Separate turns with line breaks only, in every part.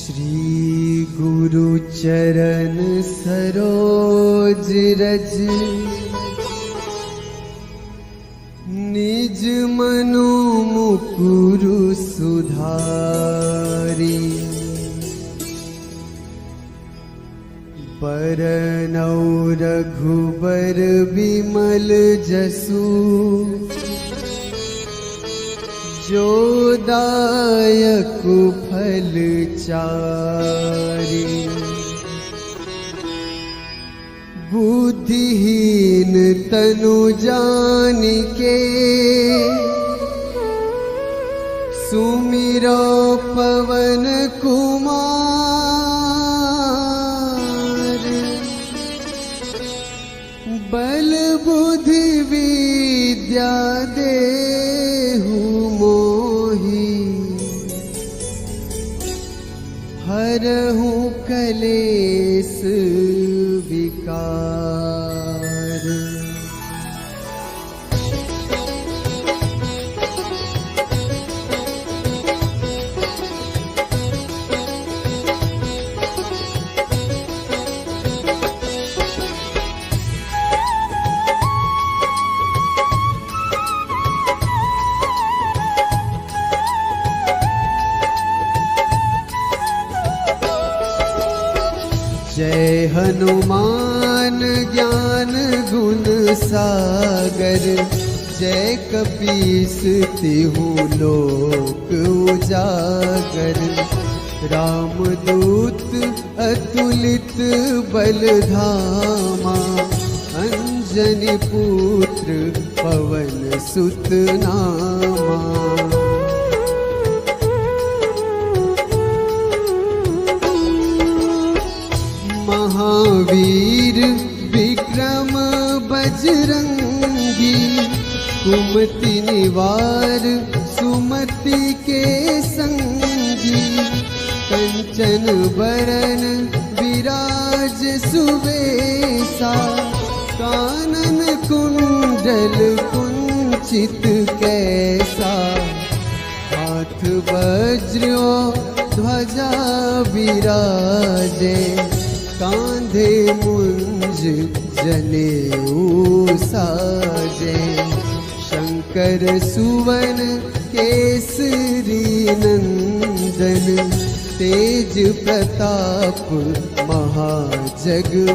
श्री गुरु चरण सरोज रज निज मनु मुकुरु सुधारी। बरनौ रघुबर बिमल जसु जो दायक फल चारि। बुद्धिहीन तनु जानिके सुमिरो पवन कुमार। बल बुद्धि विद्या देहु मोहि हरहु कलेस विकार। जय हनुमान ज्ञान गुण सागर। जय कपीस तिहु लोक उजागर। रामदूत अतुलित बल धामा। अंजनी पुत्र पवन सुत नामा। महावीर विक्रम बजरंगी। कुमति निवार सुमति के संगी। कंचन बरन विराज सुवेशा। कानन कुंडल कुंचित कैसा। हाथ वज्र ध्वजा विराजे। कांधे मुंज जनेऊ साजे। शंकर सुवन केसरी नंदन। तेज प्रताप महाजगवंदन।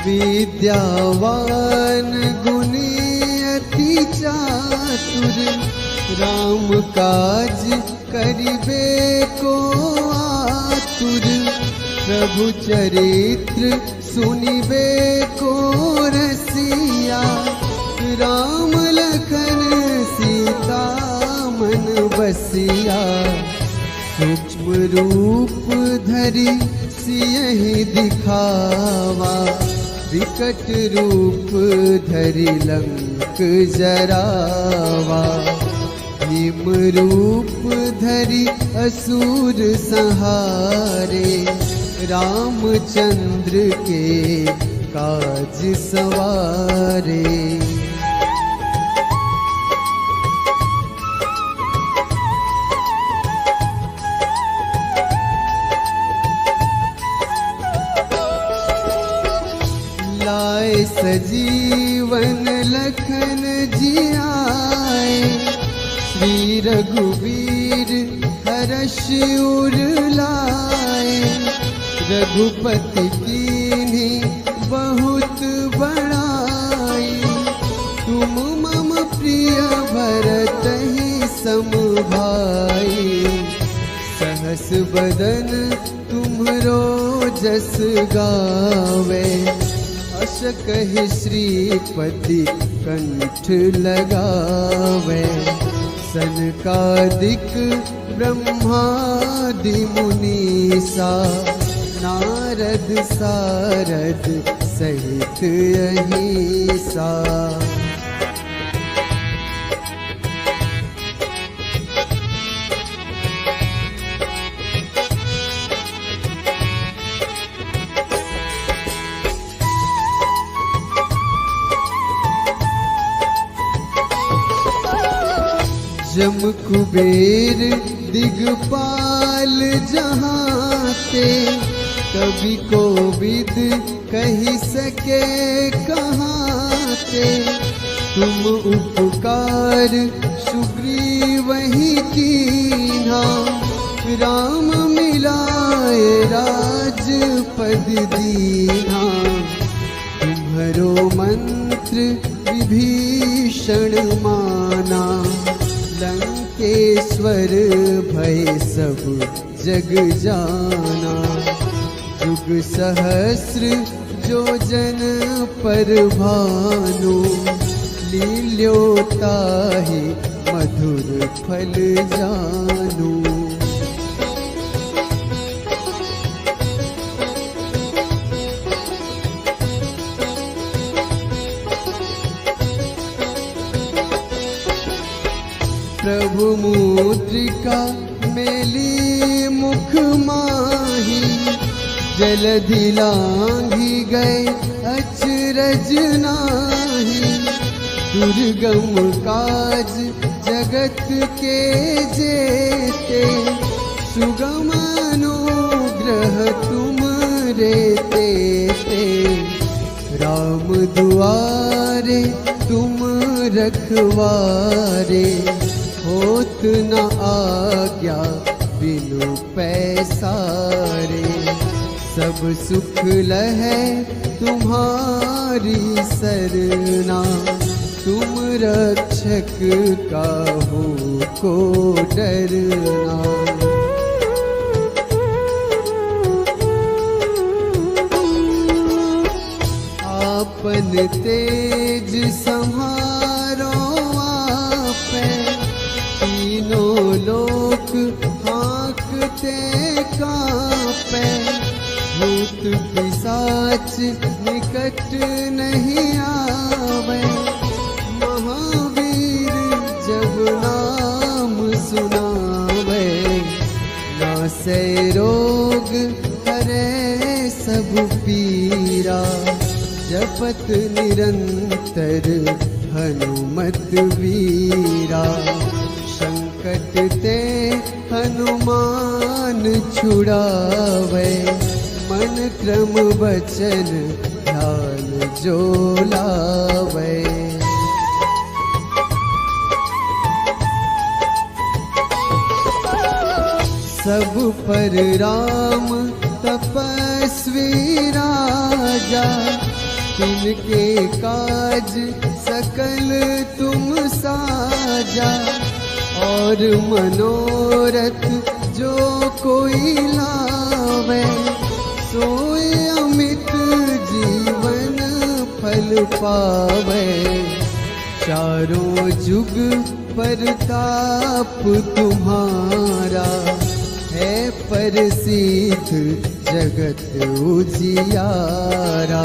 विद्यावान गुणी अति चातुर। राम काज करिबे को आतुर। प्रभु चरित्र सुनिबे को रसिया। राम लखन सीता मन बसिया। सूक्ष्म रूप धरि सियहि दिखावा। विकट रूप धरि लंक जरावा। भीम रूप धरि असुर संहारे। रामचंद्र के काज सवारे। लाए सजीवन लखन जियाए। श्री रघुवीर हर्ष उर लाए। रघुपति कीन्ही बहुत बड़ाई। तुम मम प्रिय भरतहि सम भाई। सहस बदन तुम्हरो जस गावे। अस कहि श्रीपति कंठ लगावे। सनकादिक ब्रह्मादि मुनीसा। नारद सारद सहित अहिसा। जम कुबेर दिगपाल जहाँ ते, कभी कोविद कही सके कहाँ ते। तुम उपकार सुग्रीव ही कीन्हा, राम मिलाए राजपद दीन्हा। तुम्हारो मंत्र विभीषण माना, लंकेश्वर भय सब जग जाना। युग सहस्र जो जन पर भानु, लील्योताहि मधुर फल जानू। प्रभु मुद्रिका मेली मुख माही, जलधि लांघी गए अचरज नाही। दुर्गम काज जगत के जेते, सुगम अनुग्रह तुम रे तेते। राम दुआरे तुम रखवारे, होत न आज्ञा बिनु पैसारे। सब सुख लहै तुम्हारी सरना, तुम रक्षक काहू को डरना। आपन तेज सम्हारो आपै, तीनों लोक हाँकते कांपै। भूत पिशाच निकट नहीं आवे, महावीर जब नाम सुनावे। नासै रोग हरै सब पीरा, जपत निरंतर हनुमत वीरा। संकट ते हनुमान छुड़ावे, मन क्रम वचन ध्यान जो लावे। सब पर राम तपस्वी राजा, तिनके काज सकल तुम साजा। और मनोरथ जो कोई लावे, सोई अमित जीवन फल पावे। चारों जुग परताप तुम्हारा, है प्रसिद्ध जगत उजियारा।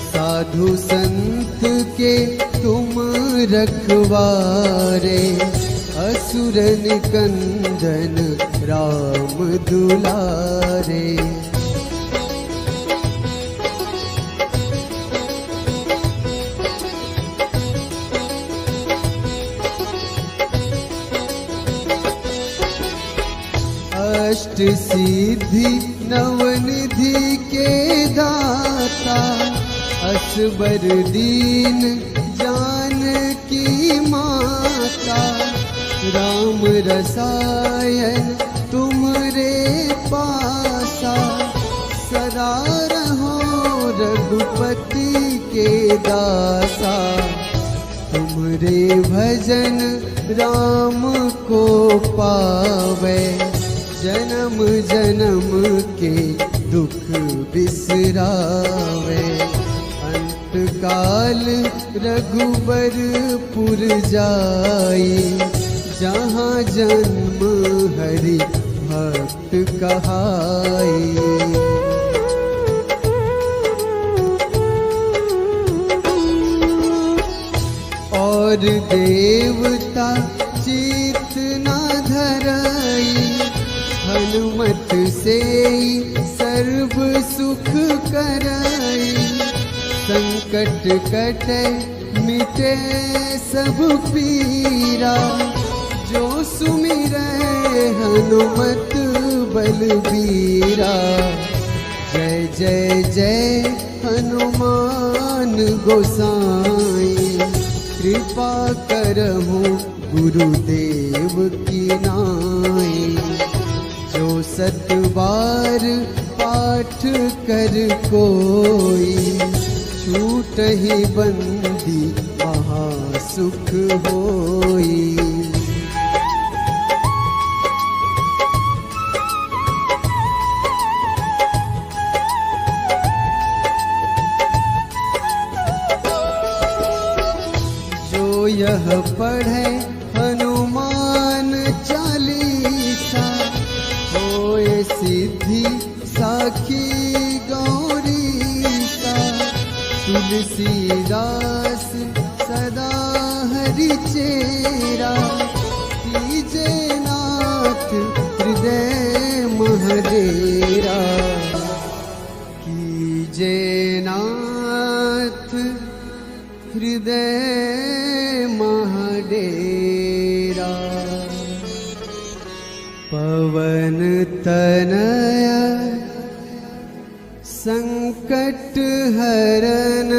साधु संत के तुम रखवारे, असुर निकंदन राम दुलारे। अष्ट सिद्धि नवनिधि के दाता, असबर दीन जानकी माता। राम रसायन तुम्हरे पासा, सदा रहो रघुपति के दासा। तुम्हरे भजन राम को पावे, जन्म जन्म के दुख बिसरावे। अंत काल रघुबरपुर जाई, जहाँ जन्म हरि भक्त कहाई। और देवता चित न धरई, हनुमत से सर्व सुख करई। संकट कटे मिटे सब पीरा, जो सुमिरै हनुमत बलबीरा। जय जय जय हनुमान गोसाई, कृपा करहु गुरुदेव की नाई। जो 7 बार पाठ कर कोई, छूटहि बंदी महासुख होई। यह पढ़े हनुमान चालीसा, होए सिद्धि साखी गौरीसा। तुलसीदास सदा हरि चेरा, कीजे नाथ हृदय महडेरा। कीजे नाथ हृदय महडेरा। पवन तनया संकट हरन,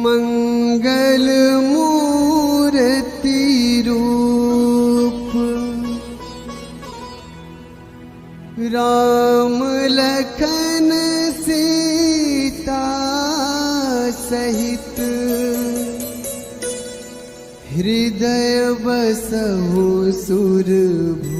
मंगल मूर्ति रूप। राम लखन सीता सहित, हृदय बसहु सुरभूप।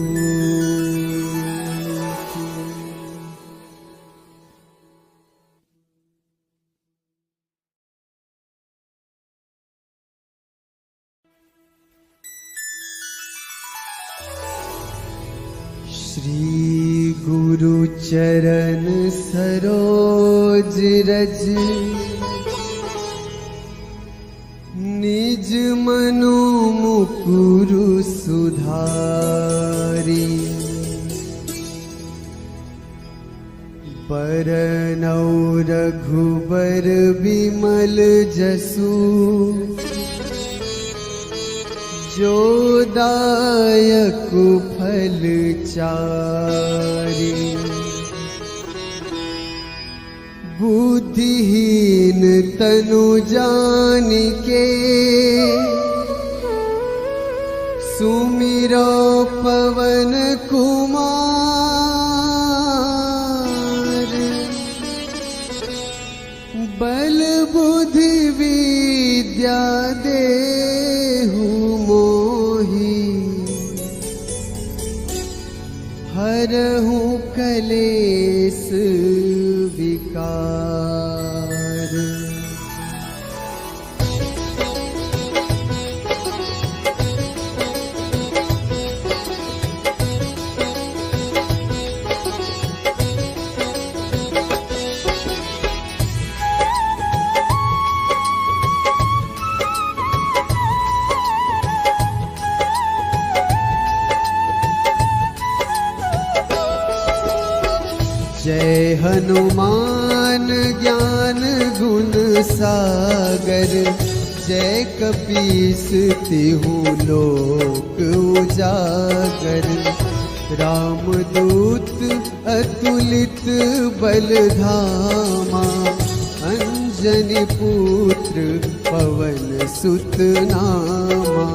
श्री गुरु चरण सरोज रज, निज मनु मुकुरु सुधारी। बरनौ रघुबर बिमल जसु, जो दायक फल चारि। बुद्धिहीन तनु जानिके, सुमिरो पवन कुमार। बल बुद्धि विद्या देहु मोहि, हरहु कलेस विकार। जय हनुमान ज्ञान गुण सागर, जय कपीस तिहु लोक उजागर। रामदूत अतुलित बल धामा, अंजनी पुत्र पवन सुत नामा।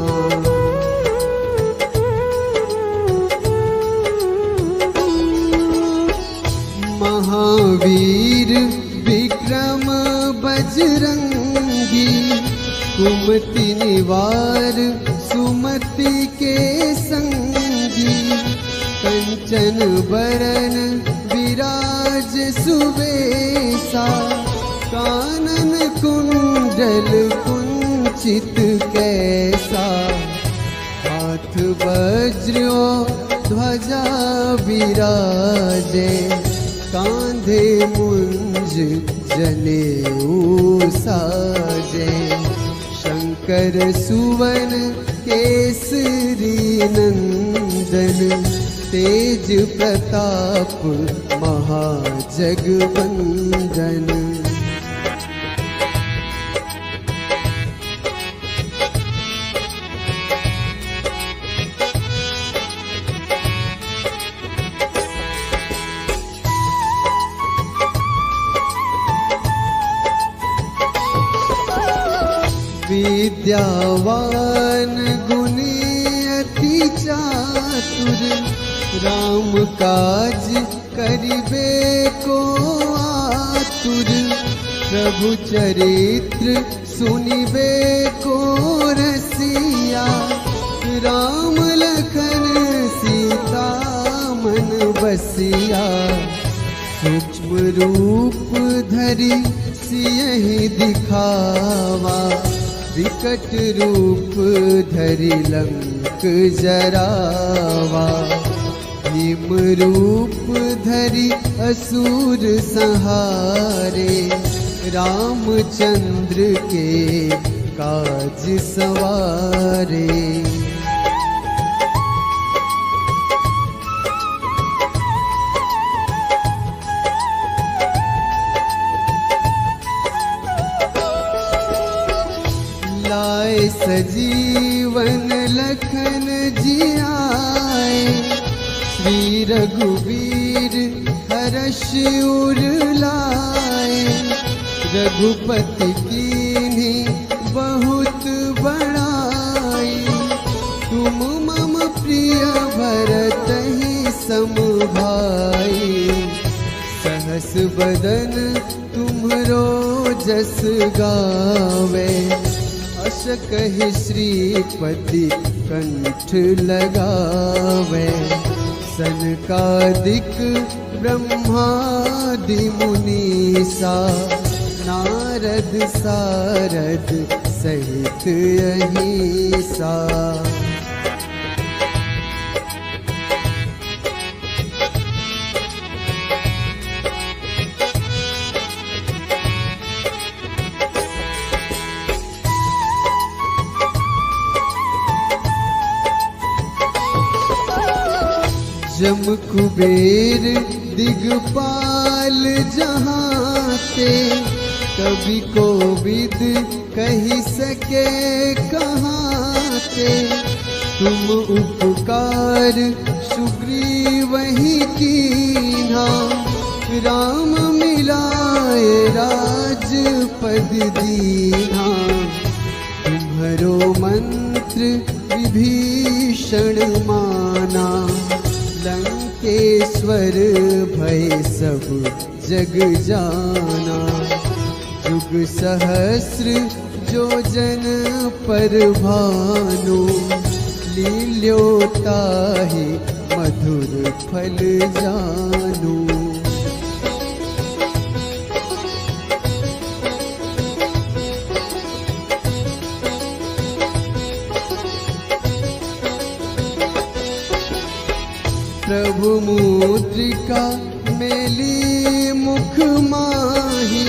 महावीर विक्रम बजरंगी, कुमति निवार सुमति के संगी। कंचन बरन विराज सुबेसा, कानन कुंडल कुंचित कैसा। हाथ वज्र ध्वजा विराजे, कांधे मुंज जनेऊ साजे। शंकर सुवन केसरी नंदन, तेज प्रताप महाजगवंदन। विद्यावान गुणी अति चातुर, राम काज करिबे को आतुर, प्रभु चरित्र सुनिबे को रसिया, राम लखन सीता मन बसिया, सूक्ष्म रूप धरि सियहि दिखावा, विकट रूप धरि लंक जरावा, भीम रूप धरि असुर संहारे, रामचंद्र के काज सवारे। लाए सजीवन लखन जियाए, श्री रघुवीर हर्ष उर लाए, रघुपति कीन्ही बहुत बड़ाई, तुम मम प्रिय भरतहि सम भाई, सहस बदन तुम्हरो जस गावे, अस कहि श्रीपति कंठ लगावे, सनकादिक ब्रह्मादि मुनीसा, नारद सारद सहित अहिसा। जम कुबेर दिगपाल जहाते, कवि कोविद कही सके कहाते, तुम उपकार सुग्रीवहि कीन्हा, राम मिलाए राजपद दीन्हा, तुम्हरो मंत्र विभीषण माना, लंकेश्वर भय सब जग जाना, युग सहस्र जो जन पर भानु, लील्योताहि मधुर फल जानू। प्रभु मुद्रिका मेली मुख माही,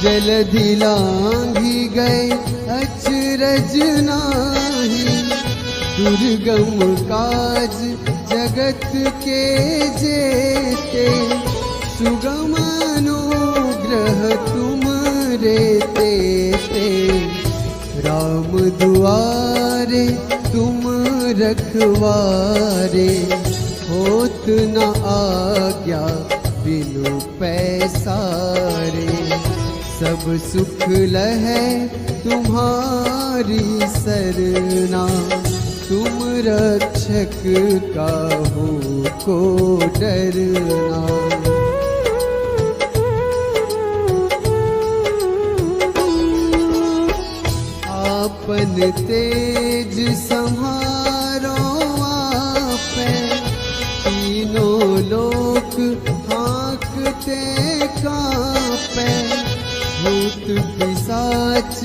जलधि लांघि गए अचरज नाही, दुर्गम काज जगत के जेते, सुगम अनुग्रह तुम रे तेते, राम दुआरे तुम रखवारे, होत न आज्ञा बिनु पैसारे, सब सुख लहै तुम्हारी सरना, तुम रक्षक काहू को डरना। आपन तेज सम्हारो आपै, तीनों लोक हाँकते कांपै, भूत पिशाच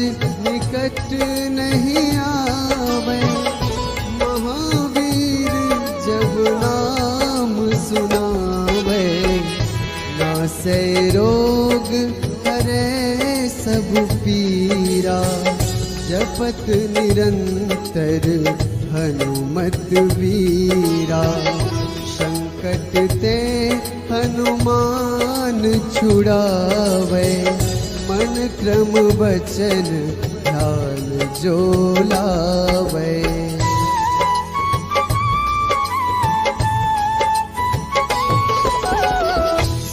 निकट नहीं आवे, महावीर जब नाम सुनावे, नासै रोग हरै सब पीरा, जपत निरंतर हनुमत वीरा, संकट ते हनुमान छुड़ावे, मन क्रम वचन ध्यान जो लावे।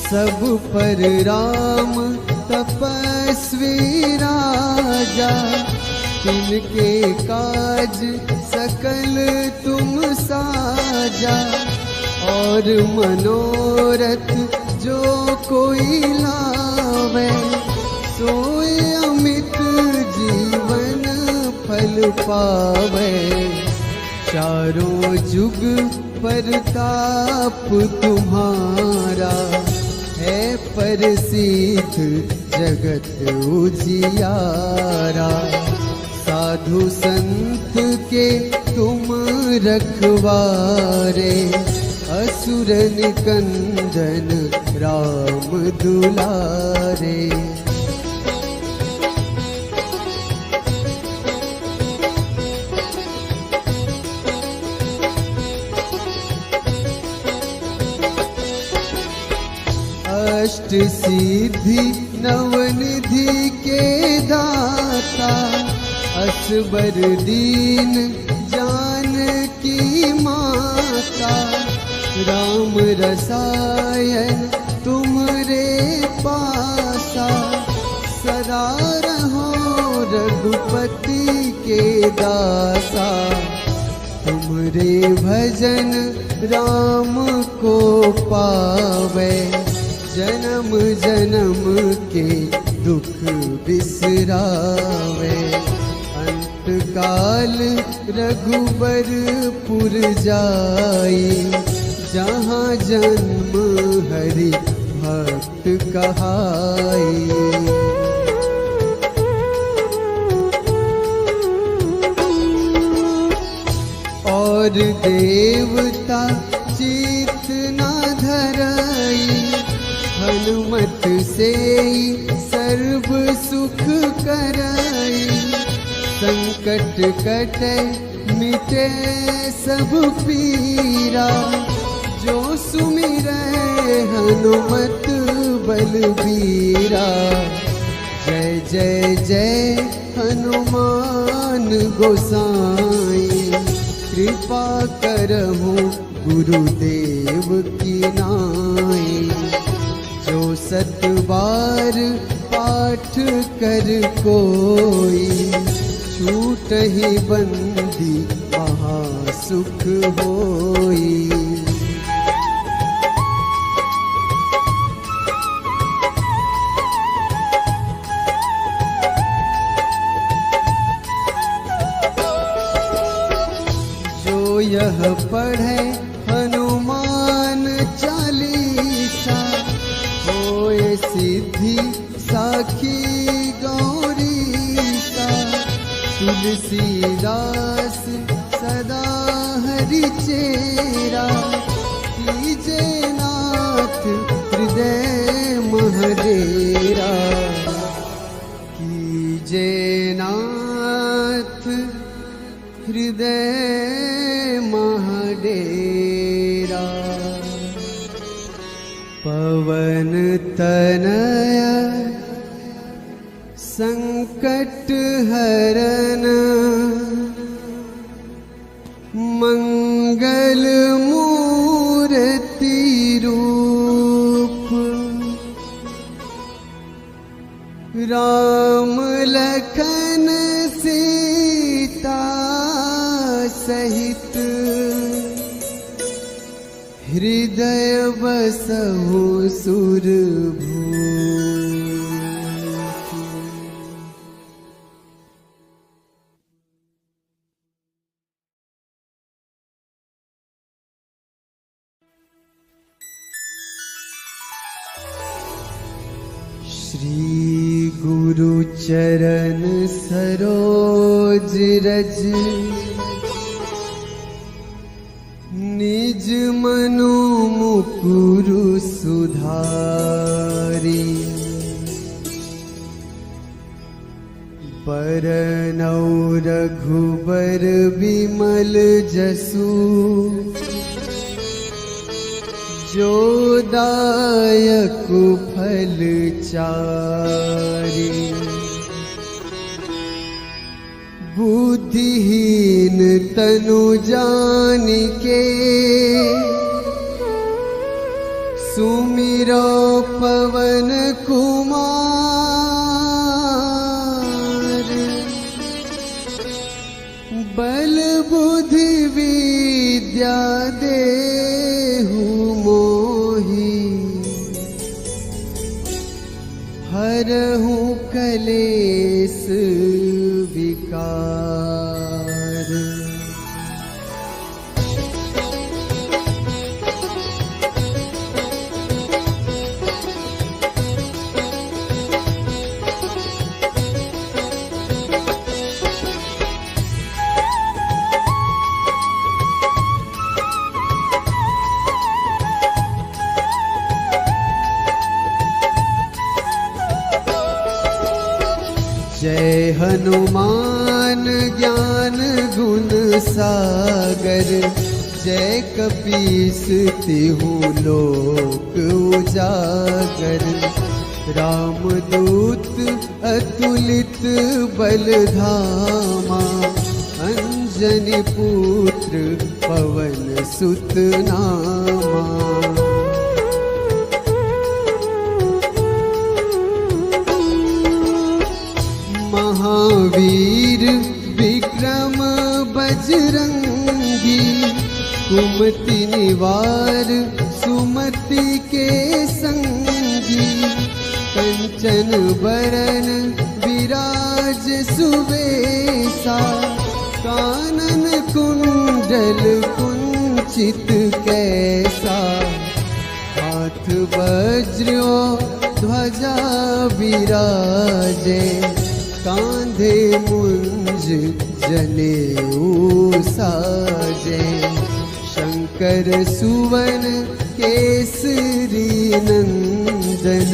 सब पर राम तपस्वी राजा, तिनके काज सकल तुम साजा, और मनोरथ जो कोई लावे, सोए अमित जीवन फल पावे। चारों जुग परताप तुम्हारा, है प्रसिद्ध जगत उजियारा। साधु संत के तुम रखवारे, असुर निकंदन राम दुलारे। अष्ट सिद्धि नवनिधि के दाता, असबर दीन जानकी माता। राम रसायन तुमरे पासा, सदा रहो रघुपति के दासा। तुमरे भजन राम को पावे, जन्म जन्म के दुख बिसरावे। अंत काल रघुबरपुर जाई, जहाँ जन्म हरि भक्त कहाई। और देवता चित न धरई, हनुमत से सर्व सुख करई। संकट कटे मिटे सब पीरा, जो सुमिरै हनुमत बलबीरा। जय जय जय हनुमान गोसाई, कृपा करहु गुरुदेव की नाई। जो सत बार पाठ कर कोई, छूटहि बंदी महासुख होई। जो यह पढ़े हनुमान चालीसा, होए सिद्धि साखी गौरीसा। तुलसीदास सदा हरि चेरा, कीजे नाथ हृदय महडेरा। कीजे नाथ हृदय महडेरा। पवन तनया संकट हरन, मंगल मूर्ति रूप। राम लखन सीता सहित, हृदय बसहु सुरभूप। श्री गुरु चरण सरोज रज, निज मनु मुकुरु सुधारी। बरनौ रघुबर बिमल जसु, जो दायक फल चारि। बुद्धिहीन तनु जानिके, सुमिरो पवन कुमार। कलेस विकार। जय हनुमान ज्ञान गुण सागर, जय कपीस तिहु लोक उजागर। रामदूत अतुलित बल धामा, अंजनी पुत्र पवन सुत नामा। महावीर विक्रम बजरंगी, कुमति निवार सुमति के संगी। कंचन बरन विराज सुबेसा, कानन कुंडल कुंचित कैसा। हाथ वज्र ध्वजा विराजे, कांधे मुंज जनेऊ साजे। शंकर सुवन केसरी नंदन,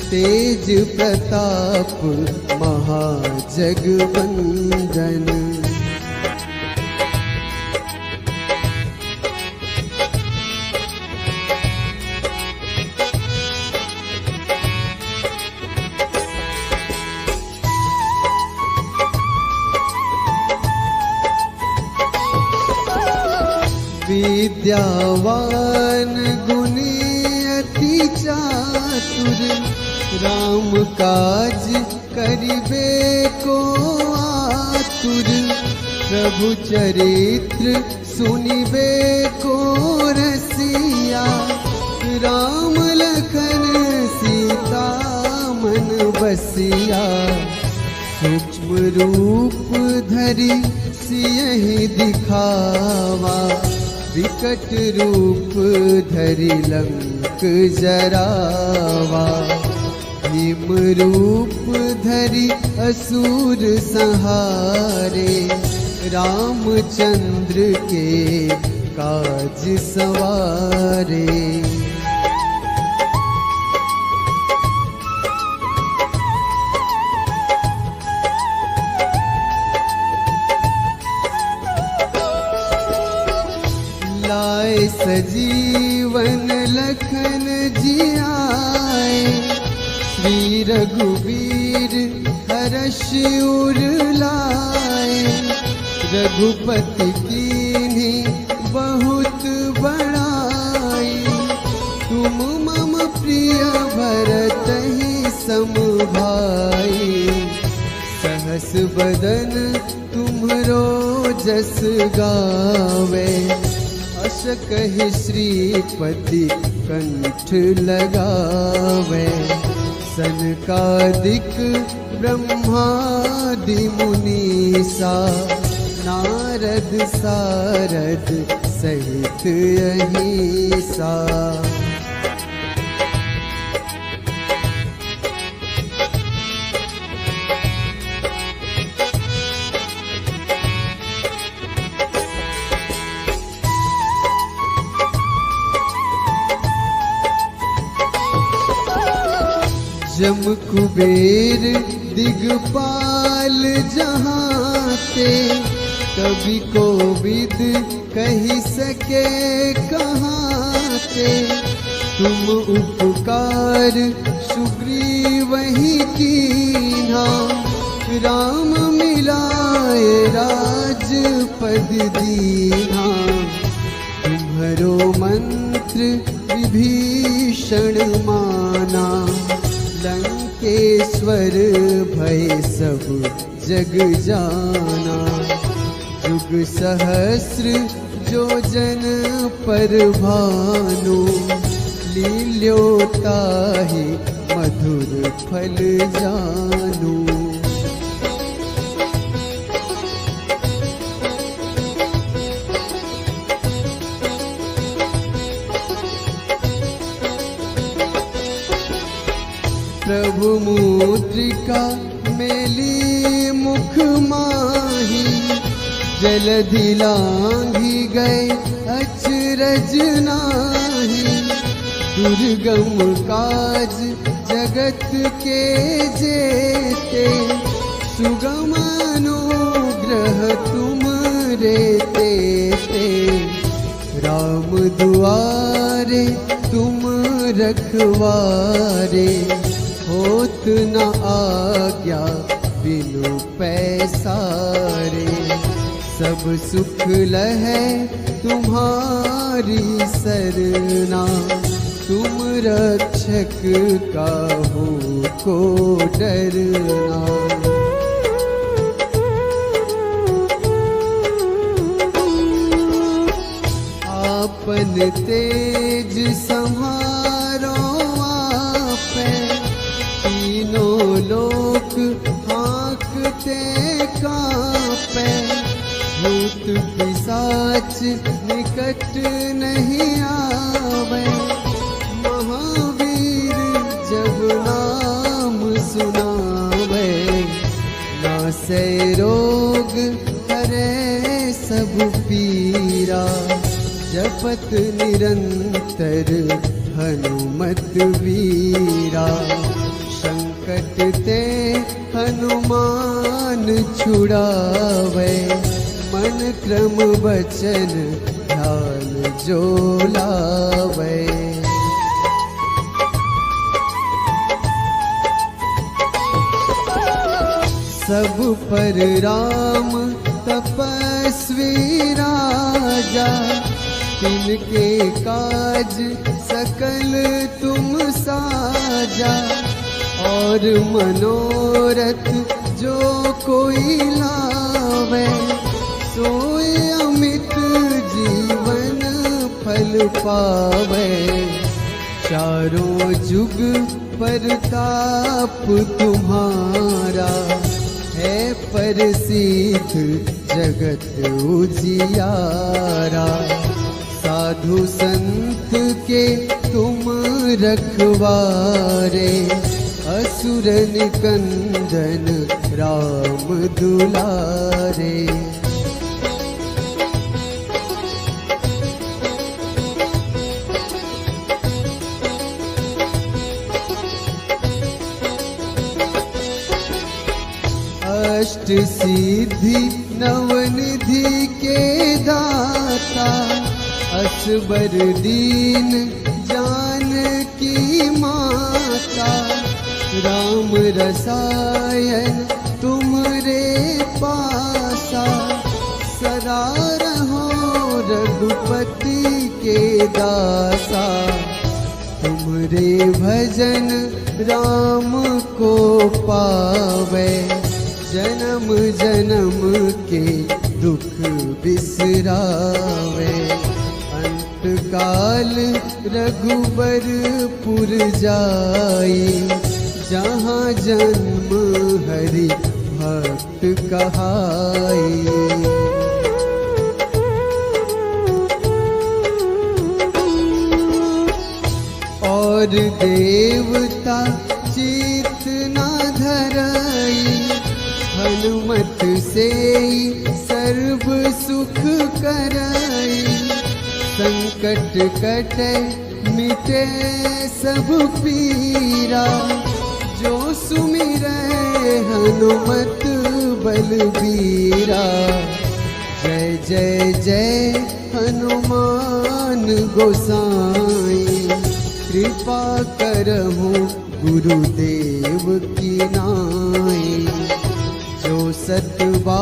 तेज प्रताप महाजगवंदन। विद्यावान गुणी अति चातुर, राम काज करिबे को आतुर। प्रभु चरित्र सुनिबे को रसिया, राम लखन सीता मन बसिया। सूक्ष्म रूप धरि सियहि दिखावा, विकट रूप धरि लंक जरावा। भीम रूप धरि असुर संहारे, रामचंद्र के काज सवारे। लाए सजीवन लखन जियाए, श्री रघुवीर हर्ष उर लाए। रघुपति कीन्ही बहुत बड़ाई, तुम मम प्रिय भरतहि सम भाई। सहस बदन तुम्हरो जस गावे, अस कहि श्रीपति कंठ लगावे। सनकादिक ब्रह्मादि मुनीसा, नारद सारद सहित अहिसा। जम कुबेर दिगपाल जहाते, कवि कोविद कही सके कहाते। तुम उपकार सुग्रीवहि कीन्हा, राम मिलाए राजपद दीन्हा। तुम्हरो मंत्र विभीषण माना, लंकेश्वर भय सब जग जाना। जुग सहस्र जो जन पर भानु, लील्योताहि मधुर फल जानू। प्रभु मुद्रिका मेली मुख माही, जलधि लांघी गए अचरज नाही। दुर्गम काज जगत के जेते, सुगम अनुग्रह तुम रेते ते। राम दुआरे तुम रखवारे, होत न आज्ञा बिनु पैसारे। सब सुख लहै तुम्हारी सरना, तुम रक्षक काहू को डरना। आपन तेज संहारो आपै, तीनों लोक हाँकते कांपै। भूत पिशाच निकट नहीं आवे, महावीर जब नाम सुनावे। नासै रोग हरै सब पीरा, जपत निरंतर हनुमत वीरा। संकट ते हनुमान छुड़ावे, मन क्रम वचन ध्यान जो लावे। सब पर राम तपस्वी राजा, तिनके काज सकल तुम साजा। और मनोरथ जो कोई लावे, सोई अमित जीवन फल पावे। चारों जुग परताप तुम्हारा, है प्रसिद्ध जगत उजियारा। साधु संत के तुम रखवारे, असुर निकंदन राम दुलारे। अष्ट सिद्धि नवनिधि के दाता, असबर दीन जानकी माता। राम रसायन तुमरे पासा, सदा रहो रघुपति के दासा। तुमरे भजन राम को पावे, जन्म जन्म के दुख बिसरावे। अंत काल रघुबरपुर जाई, जहाँ जन्म हरि भक्त कहाई। और देवता चित न धरई, हनुमत से सर्व सुख करई। संकट कटे मिटे सब पीरा, जो सुमिरै हनुमत बलबीरा। जय जय जय हनुमान गोसाई, कृपा करहु गुरुदेव की नाई। जो सतबा